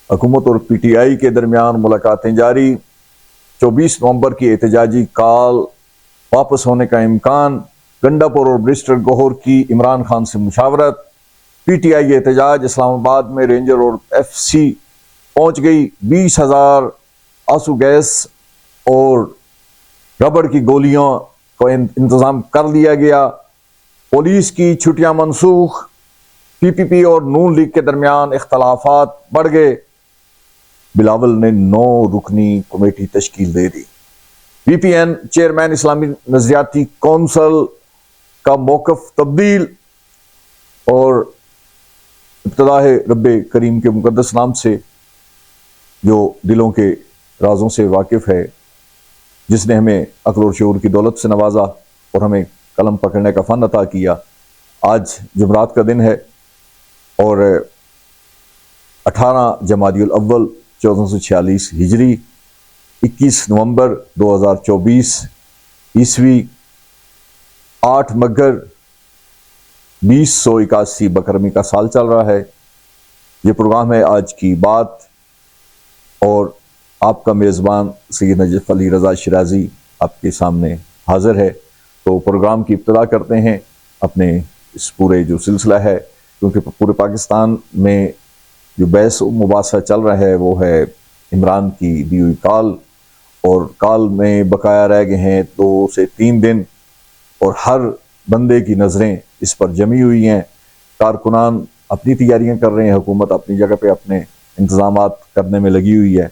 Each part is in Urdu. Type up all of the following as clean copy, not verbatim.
حکومت اور پی ٹی آئی کے درمیان ملاقاتیں جاری۔ 24 نومبر کی احتجاجی کال واپس ہونے کا امکان۔ گنڈاپور اور برسٹر گوہر کی عمران خان سے مشاورت۔ پی ٹی آئی احتجاج اسلام آباد میں رینجر اور ایف سی پہنچ گئی۔ 20,000 آنسو گیس اور ربڑ کی گولیاں کا انتظام کر لیا گیا۔ پولیس کی چھٹیاں منسوخ۔ پی پی پی اور نون لیگ کے درمیان اختلافات بڑھ گئے۔ بلاول نے 9 رکنی کمیٹی تشکیل دے دی۔ وی پی این چیئرمین اسلامی نظریاتی کونسل کا موقف تبدیل۔ اور ابتدا ہے رب کریم کے مقدس نام سے جو دلوں کے رازوں سے واقف ہے، جس نے ہمیں عقل اور شعور کی دولت سے نوازا اور ہمیں قلم پکڑنے کا فن عطا کیا۔ آج جمعرات کا دن ہے اور 18 جمادی الاول 1446 ہجری، 21 نومبر 2024 عیسوی، 8 مگر 2081 بکرمی کا سال چل رہا ہے۔ یہ پروگرام ہے آج کی بات اور آپ کا میزبان سید نجف علی رضا شیرازی آپ کے سامنے حاضر ہے۔ تو پروگرام کی ابتدا کرتے ہیں اپنے اس پورے جو سلسلہ ہے، کیونکہ پورے پاکستان میں جو بحث و مباحثہ چل رہا ہے وہ ہے عمران کی دی ہوئی کال، اور کال میں بقایا رہ گئے ہیں 2 سے 3 دن، اور ہر بندے کی نظریں اس پر جمی ہوئی ہیں۔ کارکنان اپنی تیاریاں کر رہے ہیں، حکومت اپنی جگہ پہ اپنے انتظامات کرنے میں لگی ہوئی ہے،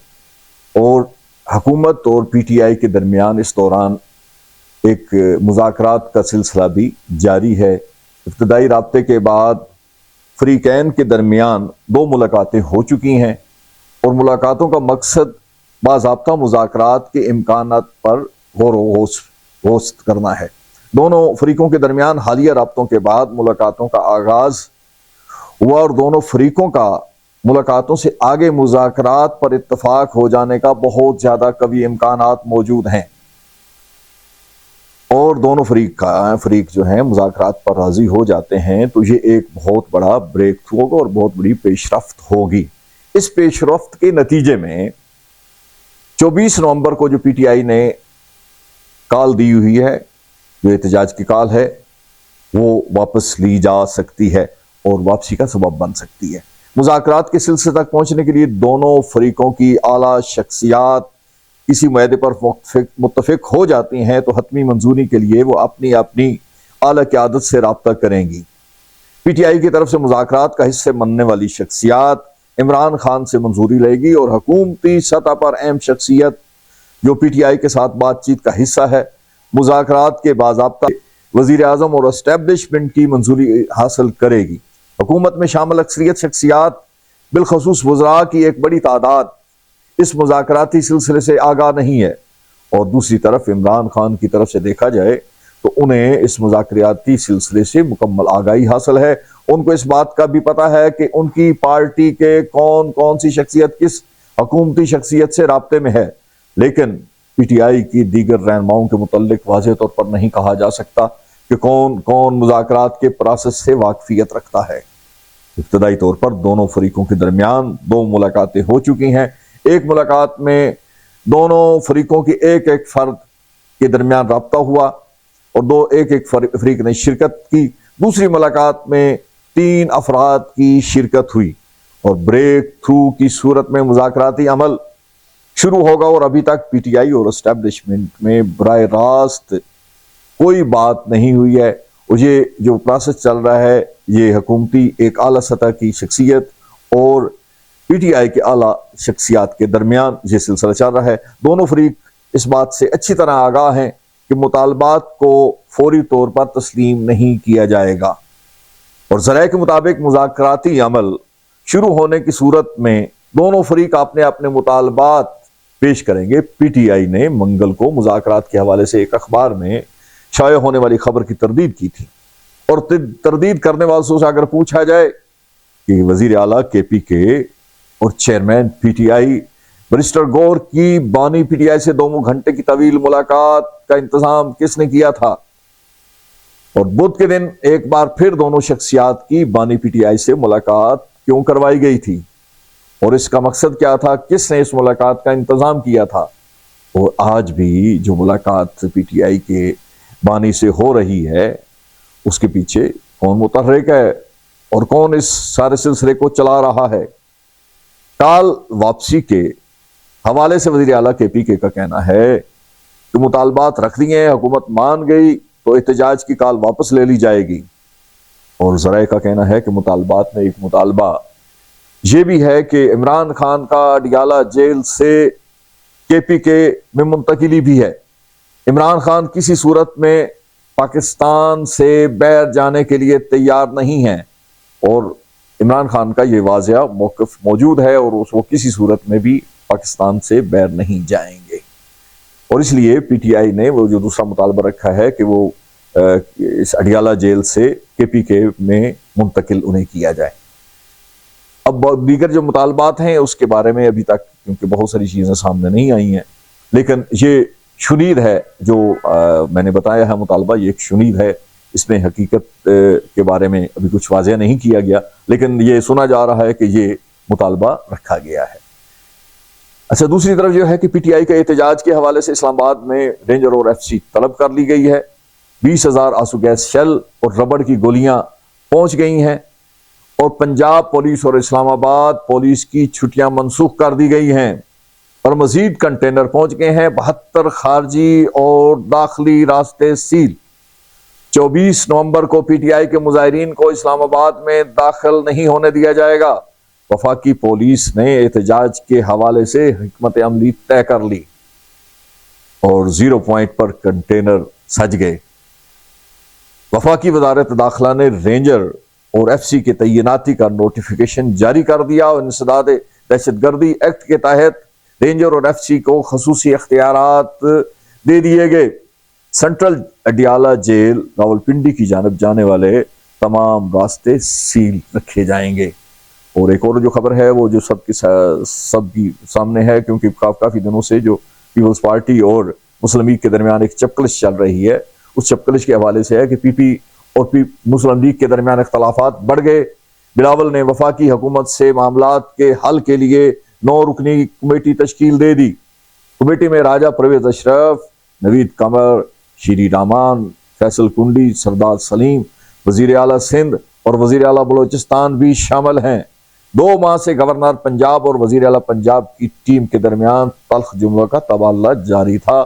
اور حکومت اور پی ٹی آئی کے درمیان اس دوران ایک مذاکرات کا سلسلہ بھی جاری ہے۔ ابتدائی رابطے کے بعد فریقین کے درمیان 2 ملاقاتیں ہو چکی ہیں، اور ملاقاتوں کا مقصد باضابطہ مذاکرات کے امکانات پر غور و خوض کرنا ہے۔ دونوں فریقوں کے درمیان حالیہ رابطوں کے بعد ملاقاتوں کا آغاز ہوا، اور دونوں فریقوں کا ملاقاتوں سے آگے مذاکرات پر اتفاق ہو جانے کا بہت زیادہ قوی امکانات موجود ہیں، اور دونوں فریق جو ہیں مذاکرات پر راضی ہو جاتے ہیں تو یہ ایک بہت بڑا بریک تھرو ہوگا اور بہت بڑی پیش رفت ہوگی۔ اس پیش رفت کے نتیجے میں 24 نومبر کو جو پی ٹی آئی نے کال دی ہوئی ہے، جو احتجاج کی کال ہے، وہ واپس لی جا سکتی ہے اور واپسی کا سبب بن سکتی ہے۔ مذاکرات کے سلسلے تک پہنچنے کے لیے دونوں فریقوں کی اعلیٰ شخصیات کسی معاہدے پر متفق ہو جاتی ہیں تو حتمی منظوری کے لیے وہ اپنی اعلیٰ قیادت سے رابطہ کریں گی۔ پی ٹی آئی کی طرف سے مذاکرات کا حصہ بننے والی شخصیات عمران خان سے منظوری لے گی، اور حکومتی سطح پر اہم شخصیت جو پی ٹی آئی کے ساتھ بات چیت کا حصہ ہے، مذاکرات کے باضابطہ وزیر اعظم اور اسٹیبلشمنٹ کی منظوری حاصل کرے گی۔ حکومت میں شامل اکثریت شخصیات بالخصوص وزراء کی ایک بڑی تعداد اس مذاکراتی سلسلے سے آگاہ نہیں ہے، اور دوسری طرف عمران خان کی طرف سے دیکھا جائے تو انہیں اس مذاکراتی سلسلے سے مکمل آگاہی حاصل ہے۔ ان کو اس بات کا بھی پتہ ہے کہ ان کی پارٹی کے کون سی شخصیت کس حکومتی شخصیت سے رابطے میں ہے، لیکن پی ٹی آئی کی دیگر رہنماؤں کے متعلق واضح طور پر نہیں کہا جا سکتا کہ کون مذاکرات کے پروسیس سے واقفیت رکھتا ہے۔ ابتدائی طور پر دونوں فریقوں کے درمیان 2 ملاقاتیں ہو چکی ہیں۔ ایک ملاقات میں دونوں فریقوں کی ایک فرد کے درمیان رابطہ ہوا اور ایک فریق نے شرکت کی۔ دوسری ملاقات میں 3 افراد کی شرکت ہوئی، اور بریک تھرو کی صورت میں مذاکراتی عمل شروع ہوگا، اور ابھی تک پی ٹی آئی اور اسٹیبلشمنٹ میں براہ راست کوئی بات نہیں ہوئی ہے، اور یہ جو پروسیس چل رہا ہے یہ حکومتی ایک اعلیٰ سطح کی شخصیت اور پی ٹی آئی کے اعلیٰ شخصیات کے درمیان یہ سلسلہ چل رہا ہے۔ دونوں فریق اس بات سے اچھی طرح آگاہ ہیں کہ مطالبات کو فوری طور پر تسلیم نہیں کیا جائے گا، اور ذرائع کے مطابق مذاکراتی عمل شروع ہونے کی صورت میں دونوں فریق اپنے مطالبات پیش کریں گے۔ پی ٹی آئی نے منگل کو مذاکرات کے حوالے سے ایک اخبار میں شائع ہونے والی خبر کی تردید کی تھی، اور تردید کرنے والوں سے اگر پوچھا جائے کہ وزیر اعلیٰ کے پی کے اور چیئرمین پی ٹی آئی برسٹر گوہر کی بانی پی ٹی آئی سے 2 گھنٹے کی طویل ملاقات کا انتظام کس نے کیا تھا، اور بدھ کے دن ایک بار پھر دونوں شخصیات کی بانی پی ٹی آئی سے ملاقات کیوں کروائی گئی تھی، اور اس کا مقصد کیا تھا، کس نے اس ملاقات کا انتظام کیا تھا، اور آج بھی جو ملاقات پی ٹی آئی کے بانی سے ہو رہی ہے اس کے پیچھے کون متحرک ہے اور کون اس سارے سلسلے کو چلا رہا ہے۔ کال واپسی کے حوالے سے وزیر اعلیٰ کے پی کے کا کہنا ہے کہ مطالبات رکھ دیے، حکومت مان گئی تو احتجاج کی کال واپس لے لی جائے گی، اور ذرائع کا کہنا ہے کہ مطالبات میں ایک مطالبہ یہ بھی ہے کہ عمران خان کا اڈیالہ جیل سے کے پی کے میں منتقلی بھی ہے۔ عمران خان کسی صورت میں پاکستان سے باہر جانے کے لیے تیار نہیں ہیں، اور عمران خان کا یہ واضح موقف موجود ہے اور وہ کسی صورت میں بھی پاکستان سے باہر نہیں جائیں گے، اور اس لیے پی ٹی آئی نے وہ جو دوسرا مطالبہ رکھا ہے کہ وہ اس اڈیالہ جیل سے کے پی کے میں منتقل انہیں کیا جائے۔ اب دیگر جو مطالبات ہیں اس کے بارے میں ابھی تک کیونکہ بہت ساری چیزیں سامنے نہیں آئی ہیں، لیکن یہ شنید ہے جو میں نے بتایا ہے مطالبہ، یہ ایک شنید ہے، اس میں حقیقت کے بارے میں ابھی کچھ واضح نہیں کیا گیا، لیکن یہ سنا جا رہا ہے کہ یہ مطالبہ رکھا گیا ہے۔ اچھا، دوسری طرف جو ہے کہ پی ٹی آئی کے احتجاج کے حوالے سے اسلام آباد میں رینجر اور ایف سی طلب کر لی گئی ہے، 20,000 آنسو گیس شیل اور ربڑ کی گولیاں پہنچ گئی ہیں، اور پنجاب پولیس اور اسلام آباد پولیس کی چھٹیاں منسوخ کر دی گئی ہیں، اور مزید کنٹینر پہنچ گئے ہیں، 72 خارجی اور داخلی راستے سیل۔ 24 نومبر کو پی ٹی آئی کے مظاہرین کو اسلام آباد میں داخل نہیں ہونے دیا جائے گا۔ وفاقی پولیس نے احتجاج کے حوالے سے حکمت عملی طے کر لی، اور 0 پوائنٹ پر کنٹینر سج گئے۔ وفاقی وزارت داخلہ نے رینجر اور ایف سی کے تعیناتی کا نوٹیفیکیشن جاری کر دیا، اور انسداد دہشت گردی ایکٹ کے تحت رینجر اور ایف سی کو خصوصی اختیارات دے دیے گئے۔ سینٹرل اڈیالہ جیل راولپنڈی کی جانب جانے والے تمام راستے سیل رکھے جائیں گے۔ اور ایک اور جو خبر ہے وہ جو سب کی سامنے ہے، کیونکہ کافی دنوں سے جو پیپلز پارٹی اور مسلم لیگ کے درمیان ایک چپکلش چل رہی ہے، اس چپکلش کے حوالے سے ہے کہ پی پی اور مسلم لیگ کے درمیان اختلافات بڑھ گئے۔ بلاول نے وفاقی حکومت سے معاملات کے حل کے لیے 9 رکنی کمیٹی تشکیل دے دی۔ کمیٹی میں راجہ پرویز اشرف، نوید قمر، شری رامان، فیصل کنڈی، سردار سلیم، وزیر اعلیٰ سندھ اور وزیر اعلیٰ بلوچستان بھی شامل ہیں۔ 2 ماہ سے گورنر پنجاب اور وزیر اعلیٰ پنجاب کی ٹیم کے درمیان تلخ جملوں کا تبادلہ جاری تھا،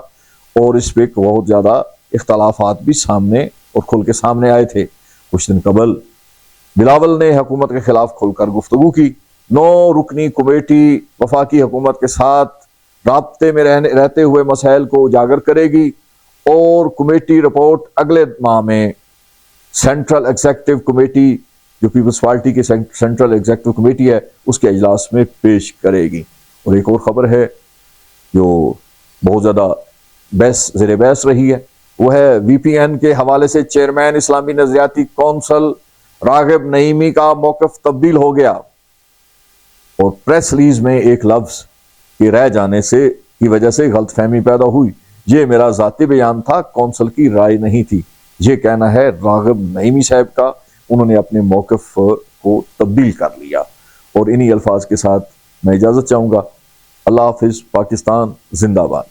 اور اس پہ بہت زیادہ اختلافات بھی سامنے اور کھل کے سامنے آئے تھے۔ کچھ دن قبل بلاول نے حکومت کے خلاف کھل کر گفتگو کی۔ 9 رکنی کمیٹی وفاقی حکومت کے ساتھ رابطے میں رہتے ہوئے مسائل کو اجاگر کرے گی، اور کمیٹی رپورٹ اگلے ماہ میں سینٹرل ایگزیکٹو کمیٹی جو پیپلز پارٹی کی سینٹرل ایگزیکٹو کمیٹی ہے اس کے اجلاس میں پیش کرے گی۔ اور ایک اور خبر ہے جو بہت زیادہ زیر بحث رہی ہے، وہ ہے وی پی این کے حوالے سے چیئرمین اسلامی نظریاتی کونسل راغب نعیمی کا موقف تبدیل ہو گیا، اور پریس ریلیز میں ایک لفظ کے رہ جانے کی وجہ سے غلط فہمی پیدا ہوئی۔ یہ میرا ذاتی بیان تھا، کونسل کی رائے نہیں تھی، یہ کہنا ہے راغب نعیمی صاحب کا۔ انہوں نے اپنے موقف کو تبدیل کر لیا، اور انہی الفاظ کے ساتھ میں اجازت چاہوں گا۔ اللہ حافظ۔ پاکستان زندہ باد۔